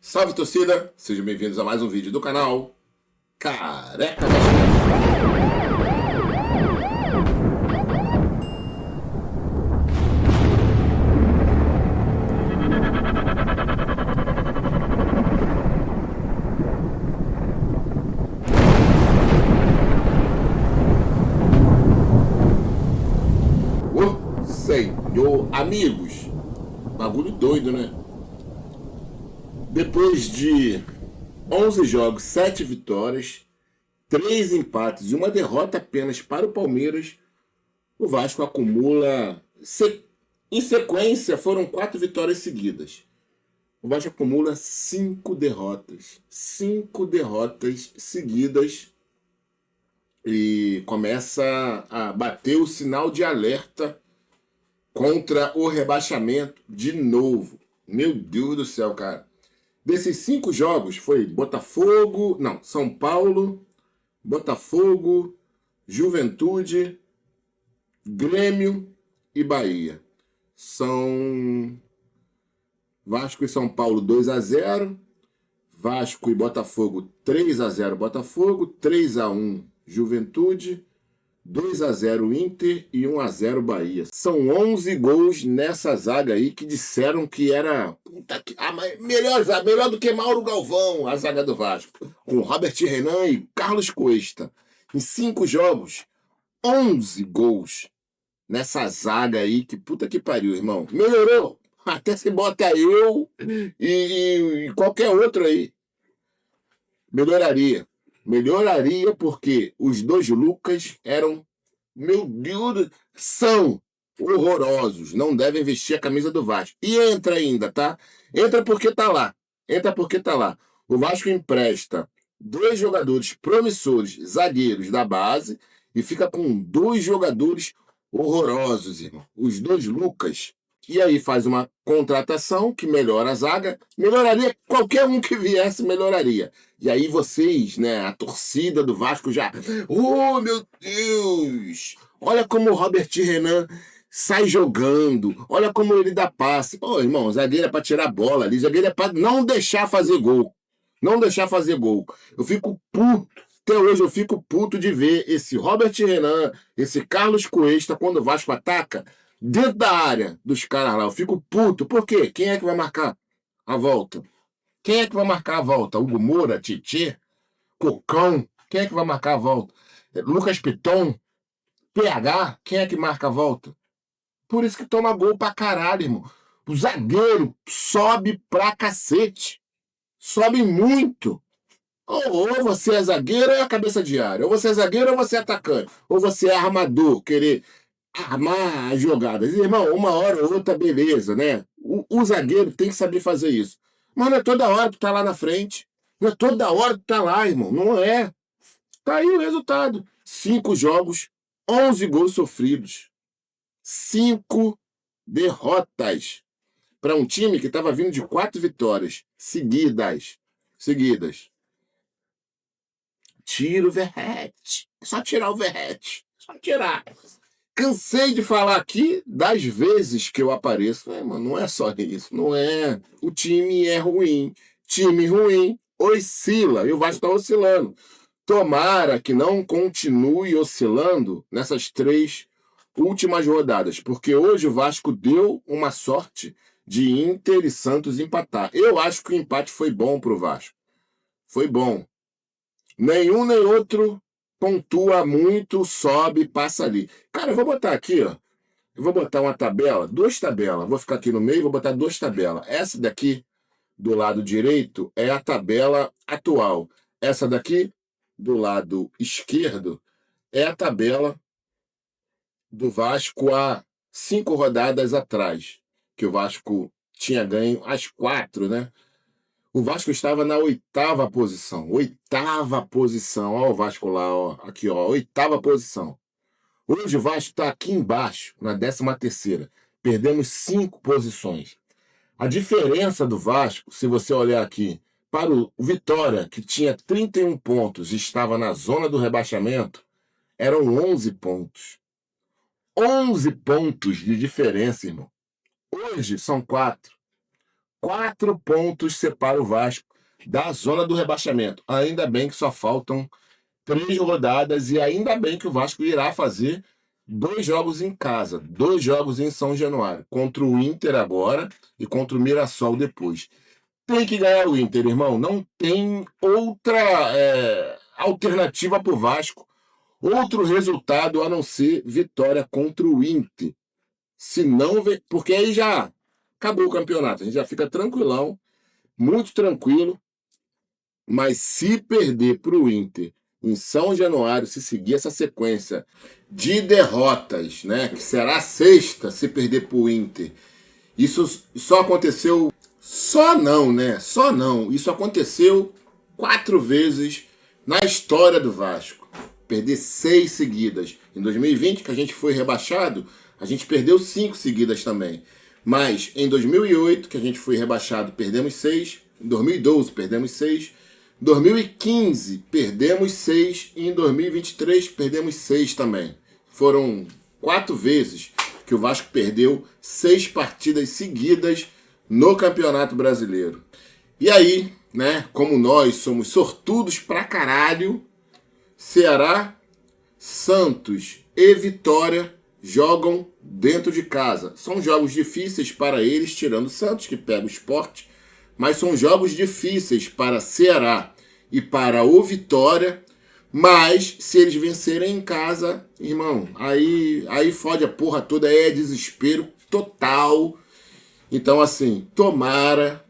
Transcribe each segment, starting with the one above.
Salve, torcida! Sejam bem-vindos a mais um vídeo do canal Careca Vascaíno. Ô, Senhor, amigos, bagulho doido, né? Depois de 11 jogos, 7 vitórias, 3 empates e uma derrota apenas para o Palmeiras, o Vasco acumula, em sequência, foram 4 vitórias seguidas. O Vasco acumula 5 derrotas. 5 derrotas seguidas e começa a bater o sinal de alerta contra o rebaixamento de novo. Meu Deus do céu, cara. Desses 5 jogos foi São Paulo, Botafogo, Juventude, Grêmio e Bahia. São Vasco e São Paulo 2-0, Vasco e Botafogo 3-0 Botafogo, 3-1 Juventude, 2-0 Inter e 1-0 Bahia. São 11 gols nessa zaga aí que disseram que era melhor do que Mauro Galvão, a zaga do Vasco. Com Robert Renan e Carlos Cuesta. Em 5 jogos, 11 gols nessa zaga aí. Que puta que pariu, irmão. Melhorou. Até se bota eu e qualquer outro aí. Melhoraria porque os dois Lucas eram, meu Deus, são horrorosos. Não devem vestir a camisa do Vasco. E entra ainda, tá? Entra porque tá lá. O Vasco empresta 2 jogadores promissores, zagueiros da base, e fica com 2 jogadores horrorosos, irmão. Os 2 Lucas. E aí faz uma contratação que melhora a zaga. Melhoraria, qualquer um que viesse melhoraria. E aí vocês, né, a torcida do Vasco já... Oh, meu Deus! Olha como o Robert Renan sai jogando. Olha como ele dá passe. Pô, irmão, zagueiro é pra tirar a bola ali. Zagueiro é pra não deixar fazer gol. Eu fico puto. Até hoje eu fico puto de ver esse Robert Renan, esse Carlos Cuesta, quando o Vasco ataca, dentro da área dos caras lá. Eu fico puto. Por quê? Quem é que vai marcar a volta? Hugo Moura, Titi, Cocão? Quem é que vai marcar a volta? Lucas Piton? PH? Quem é que marca a volta? Por isso que toma gol pra caralho, irmão. O zagueiro sobe pra cacete. Sobe muito. Ou você é zagueiro ou é cabeça de área. Ou você é zagueiro ou você é atacante. Ou você é armador, querer armar as jogadas. Irmão, uma hora ou outra, beleza, né? O zagueiro tem que saber fazer isso. Mas não é toda hora que tu tá lá na frente. Não é toda hora que tu tá lá, irmão. Não é. Tá aí o resultado. 5 jogos, 11 gols sofridos. 5 derrotas. Para um time que estava vindo de 4 vitórias seguidas. Tira o Verratti. Só tirar o Verratti. Só tirar. Cansei de falar aqui das vezes que eu apareço. Mano, não é só isso. Não é. O time é ruim. Time ruim oscila. E o Vasco está oscilando. Tomara que não continue oscilando nessas 3 últimas rodadas. Porque hoje o Vasco deu uma sorte de Inter e Santos empatar. Eu acho que o empate foi bom pro Vasco. Foi bom. Nenhum nem outro pontua muito, sobe, passa ali. Cara, eu vou botar aqui, ó. Eu vou botar uma tabela, 2 tabelas. Vou ficar aqui no meio e vou botar 2 tabelas. Essa daqui, do lado direito, é a tabela atual. Essa daqui, do lado esquerdo, é a tabela do Vasco há 5 rodadas atrás. Que o Vasco tinha ganho as 4, né? O Vasco estava na 8ª posição. 8ª posição. Olha o Vasco lá, ó. Aqui, ó. 8ª posição. Hoje o Vasco está aqui embaixo, na 13ª. Perdemos 5 posições. A diferença do Vasco, se você olhar aqui, para o Vitória, que tinha 31 pontos e estava na zona do rebaixamento, eram 11 pontos. 11 pontos de diferença, irmão. Hoje são 4. 4 pontos separa o Vasco da zona do rebaixamento. Ainda bem que só faltam 3 rodadas e ainda bem que o Vasco irá fazer 2 jogos em casa, 2 jogos em São Januário, contra o Inter agora e contra o Mirassol depois. Tem que ganhar o Inter, irmão. Não tem outra alternativa para o Vasco, outro resultado a não ser vitória contra o Inter. Se não, porque aí já acabou o campeonato, a gente já fica tranquilão, muito tranquilo. Mas se perder para o Inter em São Januário, se seguir essa sequência de derrotas, né, que será a sexta se perder para o Inter, isso só aconteceu, só não, né? Só não. Isso aconteceu 4 vezes na história do Vasco. Perder 6 seguidas. Em 2020, que a gente foi rebaixado, a gente perdeu 5 seguidas também. Mas em 2008, que a gente foi rebaixado, perdemos 6. Em 2012, perdemos 6. Em 2015, perdemos 6. E em 2023, perdemos 6 também. Foram 4 vezes que o Vasco perdeu 6 partidas seguidas no Campeonato Brasileiro. E aí, né, como nós somos sortudos pra caralho, Ceará, Santos e Vitória jogam dentro de casa. São jogos difíceis para eles, tirando o Santos, que pega o Sport, mas são jogos difíceis para Ceará e para o Vitória, mas se eles vencerem em casa, irmão, aí fode a porra toda, é desespero total. Então, assim, tomara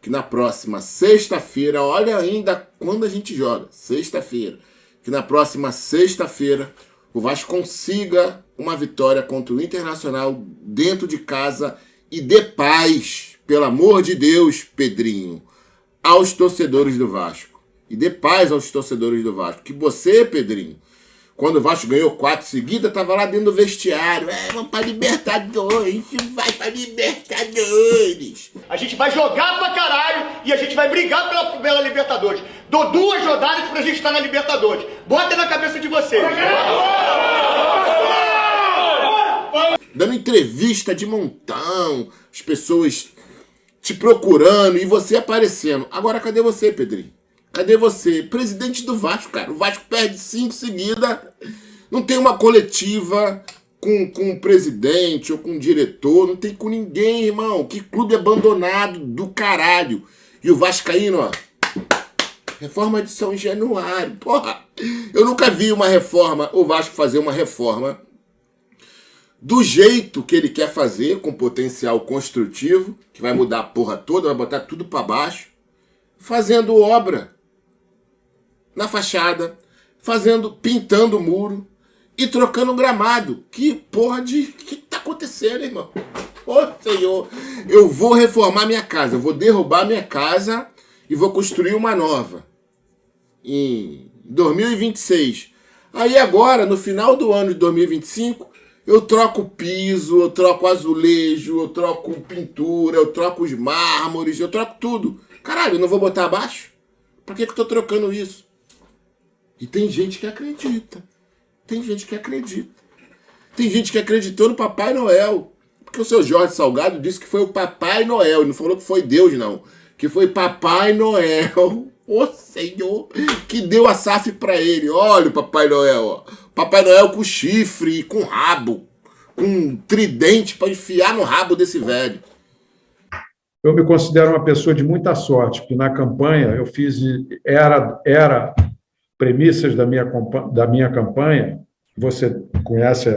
que na próxima sexta-feira, olha ainda quando a gente joga, sexta-feira, que na próxima sexta-feira o Vasco consiga uma vitória contra o Internacional dentro de casa e dê paz, pelo amor de Deus, Pedrinho, aos torcedores do Vasco. E dê paz aos torcedores do Vasco. Que você, Pedrinho, quando o Vasco ganhou 4 seguidas, tava lá dentro do vestiário. Vamos pra Libertadores, vai pra Libertadores. A gente vai jogar pra caralho e a gente vai brigar pela Libertadores. Dou 2 rodadas pra gente estar na Libertadores. Bota na cabeça de vocês. Dando entrevista de montão, as pessoas te procurando e você aparecendo. Agora, cadê você, Pedrinho? Cadê você? Presidente do Vasco, cara. O Vasco perde 5 seguidas. Não tem uma coletiva com o presidente ou com o diretor. Não tem com ninguém, irmão. Que clube abandonado do caralho. E o Vascaíno, ó. Reforma de São Januário. Porra, eu nunca vi uma reforma, o Vasco fazer uma reforma do jeito que ele quer fazer, com potencial construtivo, que vai mudar a porra toda, vai botar tudo pra baixo, fazendo obra na fachada, pintando o muro e trocando gramado. Que porra que tá acontecendo, irmão? Ô, Senhor, eu vou reformar minha casa, eu vou derrubar minha casa e vou construir uma nova em 2026. Aí agora, no final do ano de 2025, eu troco o piso, eu troco o azulejo, eu troco pintura, eu troco os mármores, eu troco tudo. Caralho, eu não vou botar abaixo? Pra que eu tô trocando isso? E tem gente que acredita. Tem gente que acredita. Tem gente que acreditou no Papai Noel. Porque o seu Jorge Salgado disse que foi o Papai Noel. Ele não falou que foi Deus, não. Que foi Papai Noel. Ô Senhor, que deu a SAF pra ele. Olha o Papai Noel, ó. Papai Noel com chifre, com rabo, com um tridente pra enfiar no rabo desse velho. Eu me considero uma pessoa de muita sorte, porque na campanha eu fiz, era premissas da minha campanha, você conhece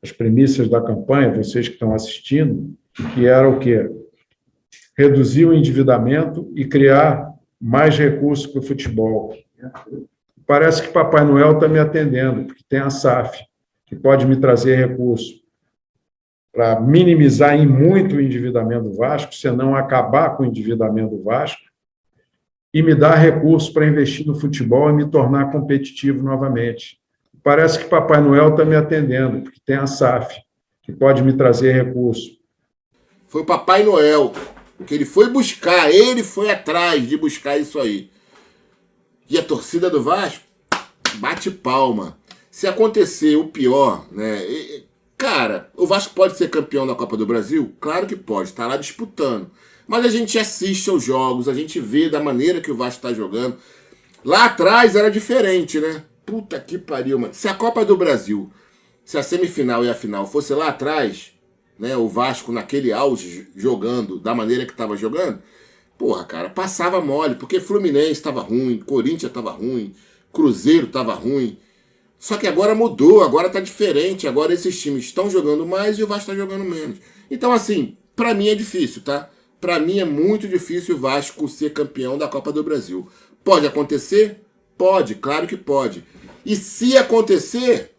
as premissas da campanha, vocês que estão assistindo, que era o quê? Reduzir o endividamento e criar mais recursos para o futebol. Parece que Papai Noel está me atendendo, porque tem a SAF, que pode me trazer recursos para minimizar em muito o endividamento do Vasco, se não acabar com o endividamento do Vasco, e me dar recursos para investir no futebol e me tornar competitivo novamente. Parece que Papai Noel está me atendendo, porque tem a SAF, que pode me trazer recursos. Foi o Papai Noel que ele foi buscar, ele foi atrás de buscar isso aí. E a torcida do Vasco bate palma. Se acontecer o pior, né? Cara, o Vasco pode ser campeão da Copa do Brasil? Claro que pode, está lá disputando. Mas a gente assiste aos jogos, a gente vê da maneira que o Vasco está jogando. Lá atrás era diferente, né? Puta que pariu, mano. Se a Copa do Brasil, se a semifinal e a final fosse lá atrás, né, o Vasco naquele auge jogando da maneira que estava jogando, porra, cara, passava mole, porque Fluminense estava ruim, Corinthians estava ruim, Cruzeiro estava ruim. Só que agora mudou, agora tá diferente, agora esses times estão jogando mais e o Vasco tá jogando menos. Então, assim, pra mim é difícil, tá? Pra mim é muito difícil o Vasco ser campeão da Copa do Brasil. Pode acontecer? Pode, claro que pode. E se acontecer...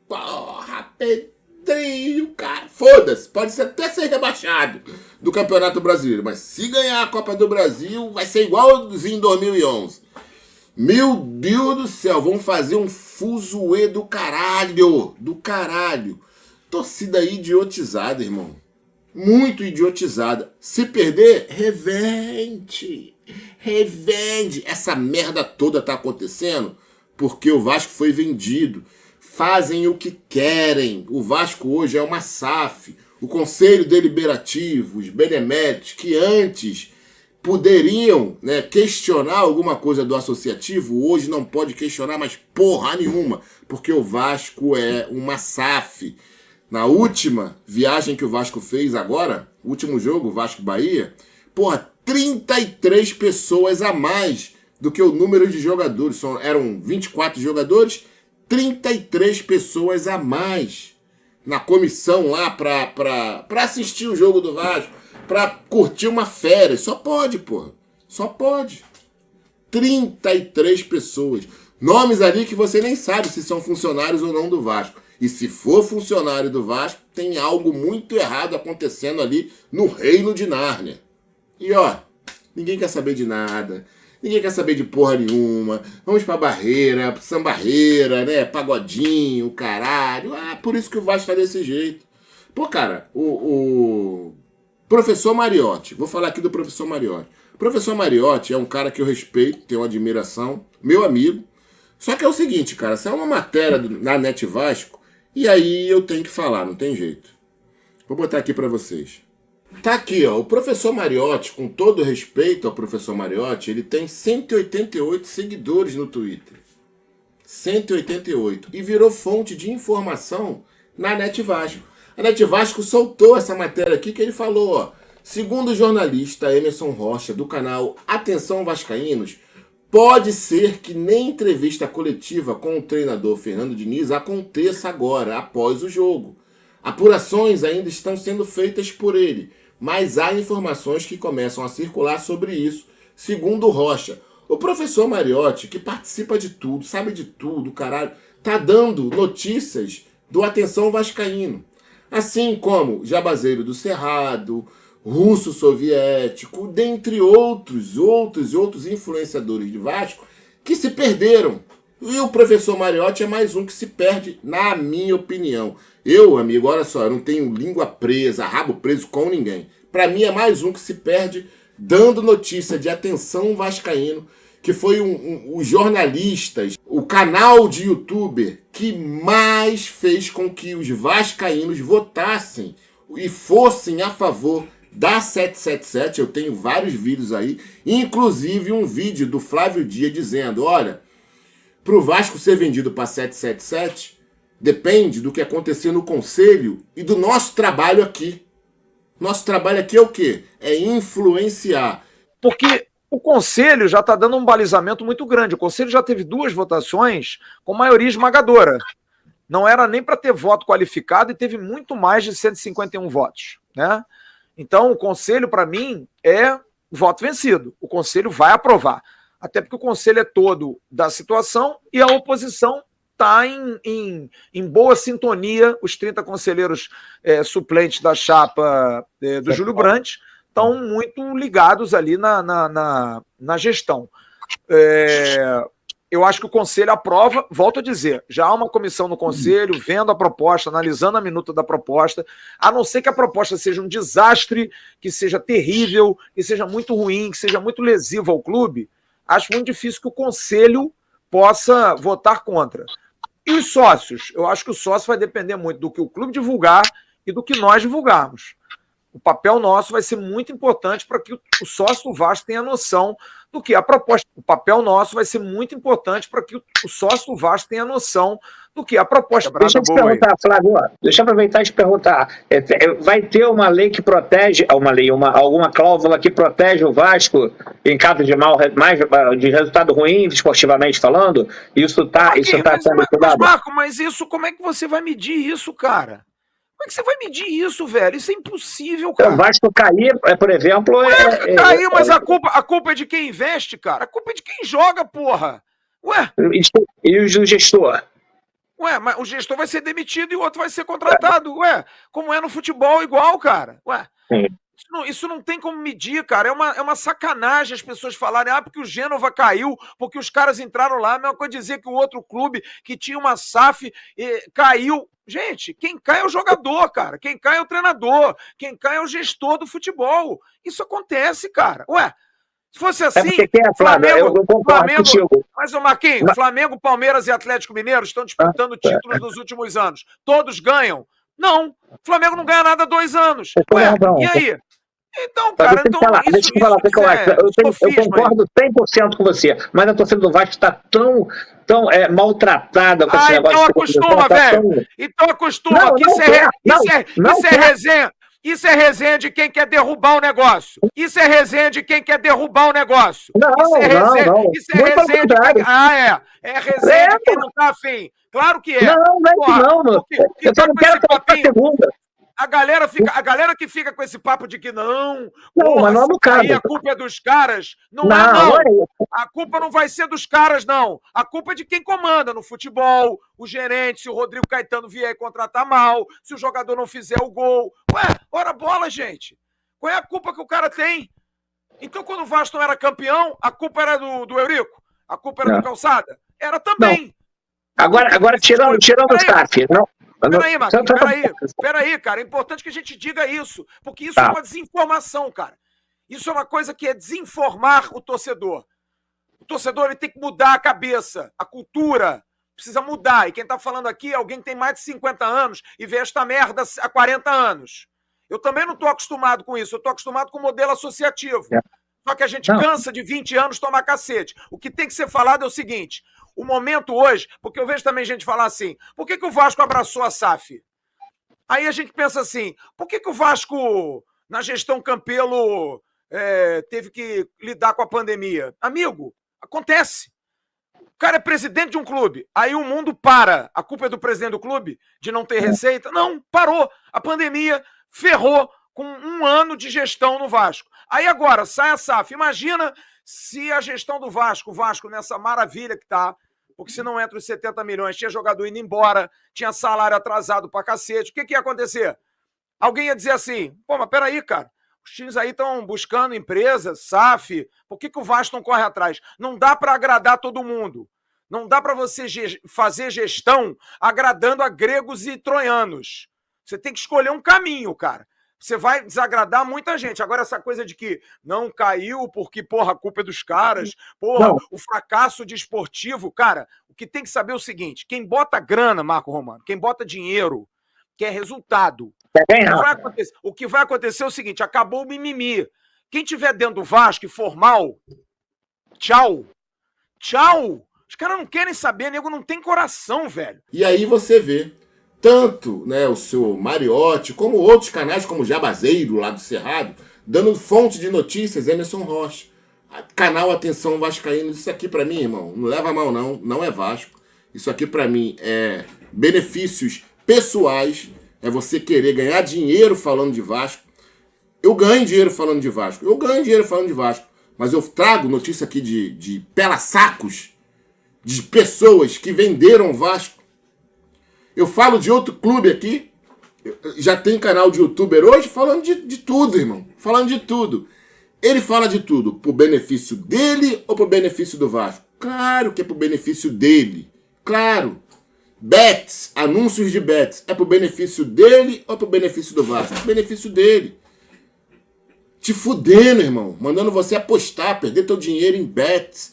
Porra, Pedrinho, cara. Foda-se, pode até ser rebaixado do Campeonato Brasileiro. Mas se ganhar a Copa do Brasil, vai ser igualzinho em 2011. Meu Deus do céu, vamos fazer um fuzuê do caralho. Do caralho. Torcida idiotizada, irmão. Muito idiotizada. Se perder, revende. Revende. Essa merda toda tá acontecendo porque o Vasco foi vendido. Fazem o que querem. O Vasco hoje é uma SAF. O Conselho Deliberativo, os beneméritos que antes poderiam, né, questionar alguma coisa do associativo, hoje não pode questionar mais porra nenhuma, porque o Vasco é uma SAF. Na última viagem que o Vasco fez agora, último jogo, Vasco-Bahia, porra, 33 pessoas a mais do que o número de jogadores. Eram 24 jogadores, 33 pessoas a mais na comissão lá pra assistir o jogo do Vasco, pra curtir uma férias. Só pode, porra. Só pode. 33 pessoas. Nomes ali que você nem sabe se são funcionários ou não do Vasco. E se for funcionário do Vasco, tem algo muito errado acontecendo ali no reino de Nárnia. E ó, ninguém quer saber de nada. Ninguém quer saber de porra nenhuma. Vamos pra Barreira, Sambarreira, né? Pagodinho, caralho. Ah, por isso que o Vasco tá desse jeito. Pô, cara, o professor Mariotti. Vou falar aqui do professor Mariotti. O professor Mariotti é um cara que eu respeito, tenho admiração, meu amigo. Só que é o seguinte, cara, se é uma matéria na Net Vasco, e aí eu tenho que falar, não tem jeito. Vou botar aqui pra vocês. Tá aqui, ó, o professor Mariotti, com todo respeito ao professor Mariotti, ele tem 188 seguidores no Twitter. 188. E virou fonte de informação na Net Vasco. A Net Vasco soltou essa matéria aqui que ele falou, ó. Segundo o jornalista Emerson Rocha, do canal Atenção Vascaínos, pode ser que nem entrevista coletiva com o treinador Fernando Diniz aconteça agora, após o jogo. Apurações ainda estão sendo feitas por ele, mas há informações que começam a circular sobre isso, segundo Rocha. O professor Mariotti, que participa de tudo, sabe de tudo, caralho, tá dando notícias do Atenção Vascaíno. Assim como Jabazeiro do Cerrado, Russo Soviético, dentre outros influenciadores de Vasco que se perderam. E o professor Mariotti é mais um que se perde, na minha opinião. Eu, amigo, olha só, eu não tenho língua presa, rabo preso com ninguém. Para mim é mais um que se perde dando notícia de Atenção Vascaíno, que foi os jornalistas, o canal de youtuber que mais fez com que os vascaínos votassem e fossem a favor da 777. Eu tenho vários vídeos aí, inclusive um vídeo do Flávio Dias dizendo, olha, para o Vasco ser vendido para 777, depende do que acontecer no conselho e do nosso trabalho aqui. Nosso trabalho aqui é o quê? É influenciar. Porque o Conselho já está dando um balizamento muito grande. O Conselho já teve 2 votações com maioria esmagadora. Não era nem para ter voto qualificado e teve muito mais de 151 votos, né? Então, o Conselho, para mim, é voto vencido. O Conselho vai aprovar. Até porque o Conselho é todo da situação e a oposição está em boa sintonia. Os 30 conselheiros suplentes da chapa do Júlio Brandt estão muito ligados ali na gestão. Eu acho que o Conselho aprova, volto a dizer, já há uma comissão no Conselho vendo a proposta, analisando a minuta da proposta, a não ser que a proposta seja um desastre, que seja terrível, que seja muito ruim, que seja muito lesiva ao clube, acho muito difícil que o Conselho possa votar contra. E os sócios? Eu acho que o sócio vai depender muito do que o clube divulgar e do que nós divulgarmos. O papel nosso vai ser muito importante para que o sócio do Vasco tenha noção do que a proposta. O papel nosso vai ser muito importante para que o sócio do Vasco tenha noção do que a proposta. Deixa eu te perguntar, Flávio, deixa eu aproveitar e te perguntar. Vai ter uma lei que protege, alguma cláusula que protege o Vasco em caso de resultado ruim, esportivamente falando? Isso está sendo estudado? Marco, mas isso, como é que você vai medir isso, cara? Como é que você vai medir isso, velho? Isso é impossível, cara. O Vasco cair, por exemplo... Caiu, mas a culpa é de quem investe, cara. A culpa é de quem joga, porra. Ué? E o gestor? Ué, mas o gestor vai ser demitido e o outro vai ser contratado. Ué, como é no futebol igual, cara. Ué, isso não tem como medir, cara. É uma sacanagem as pessoas falarem, porque o Gênova caiu, porque os caras entraram lá. A mesma coisa dizer que o outro clube que tinha uma SAF caiu. Gente, quem cai é o jogador, cara. Quem cai é o treinador. Quem cai é o gestor do futebol. Isso acontece, cara. Ué, se fosse assim, Flamengo, mas o Marquinhos, Flamengo, Palmeiras e Atlético Mineiro estão disputando títulos nos últimos anos. Todos ganham? Não. O Flamengo não ganha nada há 2 anos. Ué, e aí? Então, cara, eu concordo 100% com você, mas a torcida do Vasco está tão maltratada com esse negócio. Então acostuma, velho. Então acostuma, que isso é resenha. Isso é resenha de quem quer derrubar o negócio. Isso é resenha de quem quer derrubar o negócio. Isso é resenha de quem... É resenha de quem não tá afim. Claro que é. Não. Eu só não quero que a segunda. A galera que fica com esse papo de que não, mas não aí a culpa é dos caras. Não. A culpa não vai ser dos caras, não. A culpa é de quem comanda no futebol, o gerente, se o Rodrigo Caetano vier contratar mal, se o jogador não fizer o gol. Ué, ora bola, gente. Qual é a culpa que o cara tem? Então, quando o Vasco não era campeão, a culpa era do Eurico? A culpa era do Calçada? Era também. Não. Agora tirando o SAF, não. Peraí, Marquinhos, peraí, cara. É importante que a gente diga isso, porque isso é uma desinformação, cara. Isso é uma coisa que é desinformar o torcedor. O torcedor ele tem que mudar a cabeça, a cultura. Precisa mudar. E quem tá falando aqui é alguém que tem mais de 50 anos e vê esta merda há 40 anos. Eu também não tô acostumado com isso. Eu tô acostumado com o modelo associativo. Só que a gente cansa de 20 anos tomar cacete. O que tem que ser falado é o seguinte... O momento hoje, porque eu vejo também gente falar assim, por que o Vasco abraçou a SAF? Aí a gente pensa assim, por que o Vasco, na gestão Campelo, teve que lidar com a pandemia? Amigo, acontece. O cara é presidente de um clube, aí o mundo para. A culpa é do presidente do clube de não ter receita? Não, parou. A pandemia ferrou com 1 ano de gestão no Vasco. Aí agora, sai a SAF. Imagina se a gestão do Vasco, o Vasco nessa maravilha que tá, porque se não entra os 70 milhões, tinha jogador indo embora, tinha salário atrasado pra cacete, o que ia acontecer? Alguém ia dizer assim, mas peraí, cara, os times aí estão buscando empresa, SAF, por que o Vasco não corre atrás? Não dá pra agradar todo mundo. Não dá pra você fazer gestão agradando a gregos e troianos. Você tem que escolher um caminho, cara. Você vai desagradar muita gente. Agora, essa coisa de que não caiu porque, a culpa é dos caras, o fracasso desportivo. Cara, o que tem que saber é o seguinte, quem bota grana, Marco Romano, quem bota dinheiro, quer resultado. O que vai acontecer é o seguinte, acabou o mimimi. Quem tiver dentro do Vasco e for mal, tchau. Tchau. Os caras não querem saber, nego não tem coração, velho. E aí você vê tanto o seu Mariotti, como outros canais, como o Jabazeiro, lá do Cerrado, dando fonte de notícias, Emerson Rocha. Canal Atenção Vascaíno, isso aqui pra mim, irmão, não leva a mal não é Vasco. Isso aqui pra mim é benefícios pessoais, é você querer ganhar dinheiro falando de Vasco. Eu ganho dinheiro falando de Vasco, mas eu trago notícia aqui de pela-sacos, de pessoas que venderam o Vasco. Eu falo de outro clube aqui, já tem canal de youtuber hoje falando de tudo, irmão. Falando de tudo. Ele fala de tudo, pro benefício dele ou pro benefício do Vasco? Claro que é pro benefício dele. Claro. Bets, anúncios de bets, é pro benefício dele ou pro benefício do Vasco? Pro benefício dele. Te fudendo, irmão. Mandando você apostar, perder teu dinheiro em bets.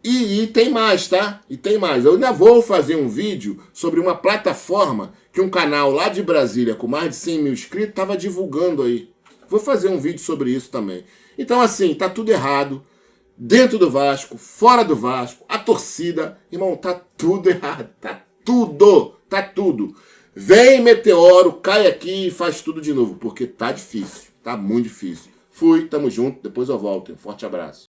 E tem mais, tá? E tem mais. Eu ainda vou fazer um vídeo sobre uma plataforma que um canal lá de Brasília com mais de 100 mil inscritos estava divulgando aí. Vou fazer um vídeo sobre isso também. Então, assim, tá tudo errado. Dentro do Vasco, fora do Vasco, a torcida, irmão, tá tudo errado. Tá tudo. Vem meteoro, cai aqui e faz tudo de novo, porque tá difícil. Tá muito difícil. Fui, tamo junto, depois eu volto. Um forte abraço.